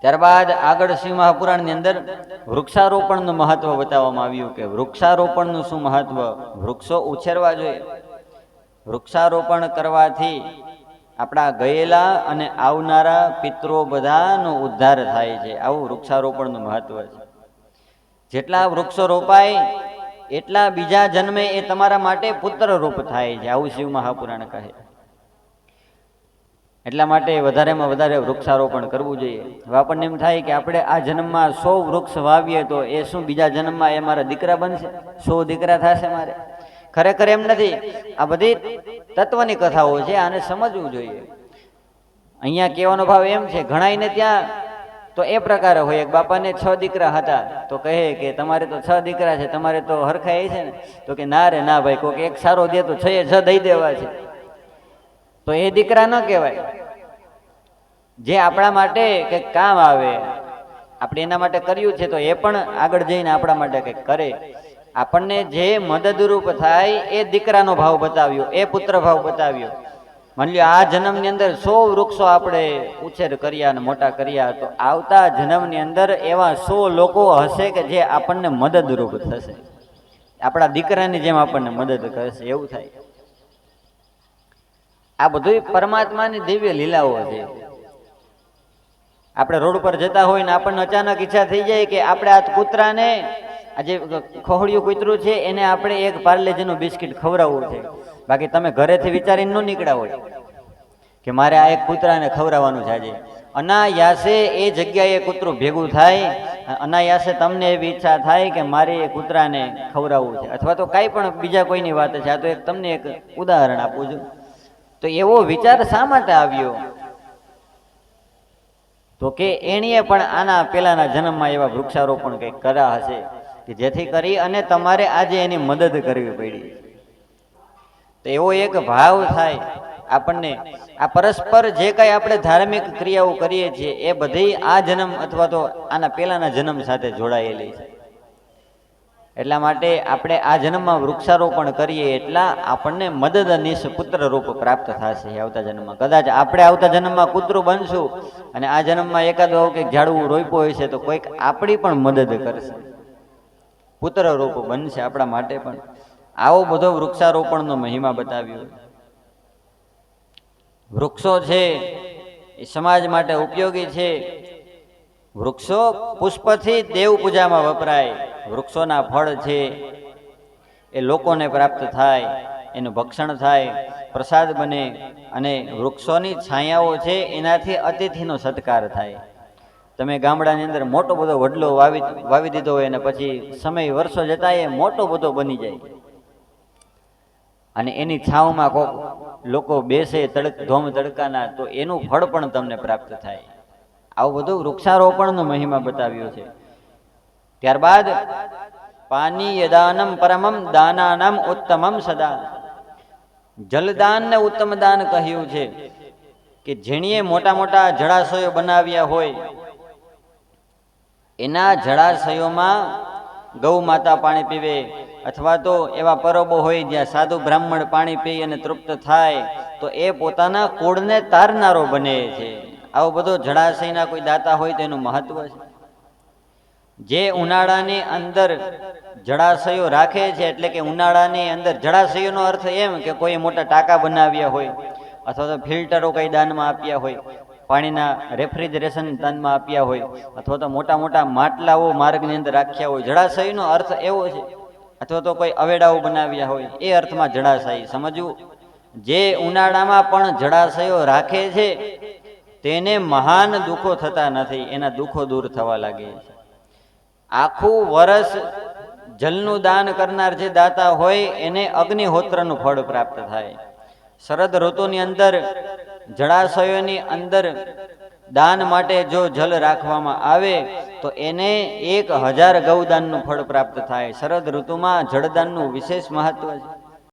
ત્યારબાદ આગળ શ્રી મહાપુરાણની અંદર વૃક્ષારોપણનું મહત્વ બતાવવામાં આવ્યું કે વૃક્ષારોપણનું શું મહત્વ. વૃક્ષો ઉછેરવા જોઈએ. વૃક્ષારોપણ કરવાથી આપણા ગયેલા અને આવનારા પિતરો બધાનો ઉદ્ધાર થાય છે. આવું વૃક્ષારોપણનું મહત્વ છે. જેટલા વૃક્ષો રોપાય એટલા બીજા જન્મે એ તમારા માટે પુત્ર રૂપ થાય છે. આવું શિવ મહાપુરાણ કહે. એટલા માટે વધારેમાં વધારે વૃક્ષારોપણ કરવું જોઈએ. હવે આપણને એમ થાય કે આપણે આ જન્મમાં 100 વૃક્ષ વાવીએ તો એ શું બીજા જન્મમાં એ મારા દીકરા બનશે, 100 દીકરા થશે મારે? ખરેખર એમ નથી. આ બધી તત્વની કથાઓ છે, આને સમજવું જોઈએ. અહીંયા કહેવાનો ભાવ એમ છે, ઘણાઈને ત્યાં તો એ પ્રકારે હોય. એક બાપાને 6 દીકરા હતા તો કહે કે તમારે તો 6 દીકરા છે, તમારે તો હરખાય છે ને? તો કે ના રે ના ભાઈ, કોઈક એક સારો દે તો 6 દઈ દેવા છે. તો એ દીકરા ન કહેવાય. જે આપણા માટે કંઈક કામ આવે, આપણે એના માટે કર્યું છે તો એ પણ આગળ જઈને આપણા માટે કંઈક કરે. આપણને જે મદદરૂપ થાય એ દીકરાનો ભાવ બતાવ્યો, એ પુત્ર ભાવ બતાવ્યો. માની લો આ જન્મની અંદર 100 વૃક્ષો આપણે ઉછેર કર્યા અને મોટા કર્યા, તો આવતા જન્મની અંદર એવા 100 લોકો હશે કે જે આપણને મદદરૂપ થશે, આપણા દીકરાની જેમ આપણને મદદ કરશે. એવું થાય. આ બધું પરમાત્માની દિવ્ય લીલાઓ છે. આપણે રોડ પર જતા હોય ને આપણને અચાનક ઈચ્છા થઈ જાય કે આપણે આ કૂતરાને, આ જે ખોહડિયું કૂતરું છે એને આપણે એક પાર્લેજીનું બિસ્કિટ ખવડાવવું છે. બાકી તમે ઘરેથી વિચારીને ન નીકળ્યા હોય કે મારે આ એક કૂતરાને ખવડાવવાનું છે આજે. અનાયાસે એ જગ્યાએ કૂતરું ભેગું થાય, અનાયાસે તમને એવી ઈચ્છા થાય કે મારે એ કૂતરાને ખવડાવવું છે. અથવા તો કાંઈ પણ બીજા કોઈની વાત છે. આ તો એક તમને એક ઉદાહરણ આપું છું. તો એવો વિચાર શા માટે આવ્યો? તો કે એણીએ પણ આના પેલાના જન્મમાં એવા વૃક્ષારોપણ કંઈક કર્યા હશે કે જેથી કરી અને તમારે આજે એની મદદ કરવી પડી. તો એવો એક ભાવ થાય આપણને. આ પરસ્પર જે કંઈ આપણે ધાર્મિક ક્રિયાઓ કરીએ છીએ એ બધી આ જન્મ અથવા તો આના પેલાના જન્મ સાથે જોડાયેલી છે. એટલા માટે આપણે આ જન્મમાં વૃક્ષારોપણ કરીએ એટલા આપણને મદદનીશ પુત્ર રૂપ પ્રાપ્ત થશે આવતા જન્મમાં. કદાચ આપણે આવતા જન્મમાં કૂતરું બનશું અને આ જન્મમાં એકાદ કંઈક ઝાડવું રોપ્યું હોય છે તો કોઈક આપણી પણ મદદ કરશે, પુત્ર રૂપ બનશે આપણા માટે પણ. આવો બધો વૃક્ષારોપણનો મહિમા બતાવ્યો. વૃક્ષો છે એ સમાજ માટે ઉપયોગી છે. વૃક્ષો પુષ્પથી દેવ પૂજામાં વપરાય. વૃક્ષોના ફળ છે એ લોકોને પ્રાપ્ત થાય, એનું ભક્ષણ થાય, પ્રસાદ બને. અને વૃક્ષોની છાયાઓ છે એનાથી અતિથિનો સત્કાર થાય. તમે ગામડાની અંદર મોટો બધો વડલો વાવી દીધો હોય અને પછી સમય વર્ષો જતા એ મોટો બધો બની જાય અને એની છાવમાં કોક લોકો બેસે ધોમ તડકાના, તો એનું ફળ પણ તમને પ્રાપ્ત થાય. આવું બધું વૃક્ષારોપણનો મહિમા બતાવ્યો છે. ત્યારબાદ પાણી યદાનમ પરમમ દાનાનામ ઉત્તમમ સદા. જલદાનને ઉત્તમ દાન કહ્યું છે કે જેણીએ મોટા મોટા જળાશયો બનાવ્યા હોય એના જળાશયોમાં ગૌ માતા પાણી પીવે, અથવા તો એવા પરબો હોય જ્યાં સાધુ બ્રાહ્મણ પાણી પી અને તૃપ્ત થાય તો એ પોતાના કુળને તારનારો બને છે. આવો બધો જળાશયના કોઈ દાતા હોય તો એનું મહત્વ છે. જે ઉનાળાની અંદર જળાશયો રાખે છે, એટલે કે ઉનાળાની અંદર જળાશયોનો અર્થ એમ કે કોઈ મોટા ટાંકા બનાવ્યા હોય અથવા તો ફિલ્ટરો કઈ દાનમાં આપ્યા હોય, પાણીના રેફ્રિજરેશન દાનમાં આપ્યા હોય, અથવા તો મોટા મોટા માટલાઓ માર્ગની અંદર રાખ્યા હોય. જળાશયનો અર્થ એવો છે. અથવા તો કોઈ અવેડાઓ બનાવ્યા હોય, એ અર્થમાં જળાશય સમજવું. જે ઉનાળામાં પણ જળાશયો રાખે છે તેને મહાન દુઃખો થતા નથી, એના દુઃખો દૂર થવા લાગે છે. આખું વર્ષ જલનું દાન કરનાર જે દાતા હોય એને અગ્નિહોત્રનું ફળ પ્રાપ્ત થાય. શરદ ઋતુની અંદર જળાશયોની અંદર દાન માટે જો જલ રાખવામાં આવે તો એને 1000 ગૌદાનનું ફળ પ્રાપ્ત થાય. શરદ ઋતુમાં જળદાનનું વિશેષ મહત્વ છે.